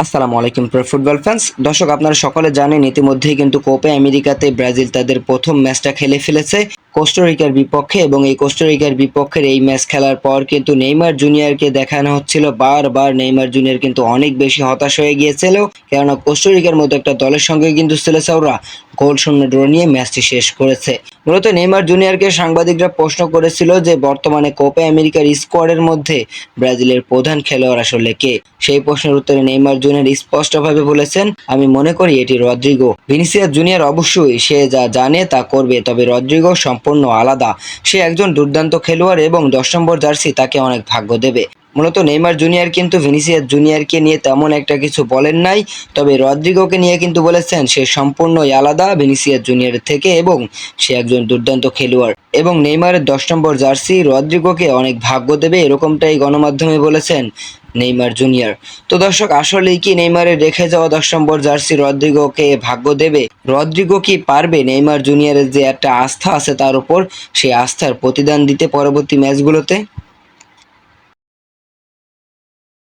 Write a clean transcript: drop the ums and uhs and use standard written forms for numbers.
আসসালামু আলাইকুম প্রিয় ফুটবল ফ্যান্স। দর্শক, আপনারা সকলে জানেন ইতিমধ্যেই কিন্তু কোপা আমেরিকাতে ব্রাজিল তাদের প্রথম ম্যাচটা খেলে ফেলেছে কোস্টারিকার বিপক্ষে, এবং এই কোস্টারিকার বিপক্ষের এই ম্যাচ খেলার পর কিন্তু নেইমার জুনিয়রকে দেখানো হচ্ছিল বারবার। নেইমার জুনিয়র কিন্তু অনেক বেশি হতাশ হয়ে গিয়েছিল, কেননা কোস্টারিকার মতো একটা দলের সঙ্গে কিন্তু সিলেসাওরা গোল শূন্য ড্র নিয়ে ম্যাচটি শেষ করেছে। মূলত নেইমার জুনিয়রকে সাংবাদিকরা প্রশ্ন করেছিল যে বর্তমানে কোপা আমেরিকার স্কোয়াডের মধ্যে ব্রাজিলের প্রধান খেলোয়াড় আসলে কে। সেই প্রশ্নের উত্তরে নেইমার জুনিয়র স্পষ্টভাবে বলেছেন, আমি মনে করি এটি রদ্রিগো। ভিনিসিয়াস জুনিয়র অবশ্যই সে যা জানে তা করবে, তবে রদ্রিগো সম্পূর্ণ আলাদা। সে একজন দুর্দান্ত খেলোয়াড় এবং 10 নম্বর জার্সি তাকে অনেক ভাগ্য দেবে। মূলত নেইমার জুনিয়র কিন্তু ভিনিসিয়াস জুনিয়রকে নিয়ে তেমন একটা কিছু বলেন নাই, তবে রদ্রিগোকে নিয়ে কিন্তু বলেছেন সে সম্পূর্ণই আলাদা ভিনিসিয়াস জুনিয়রের থেকে এবং সে একজন দুর্দান্ত খেলোয়াড়, এবং নেইমারের 10 নম্বর জার্সি রদ্রিগোকে অনেক ভাগ্য দেবে, এরকমটাই গণমাধ্যমে বলেছেন নেইমার জুনিয়র। তো দর্শক, আসলেই কি নেইমারের রেখে যাওয়া 10 নম্বর জার্সি রদ্রিগোকে ভাগ্য দেবে? রদ্রিগো কি পারবে নেইমার জুনিয়রের যে একটা আস্থা আছে তার উপর, সেই আস্থার প্রতিদান দিতে পরবর্তী ম্যাচগুলোতে?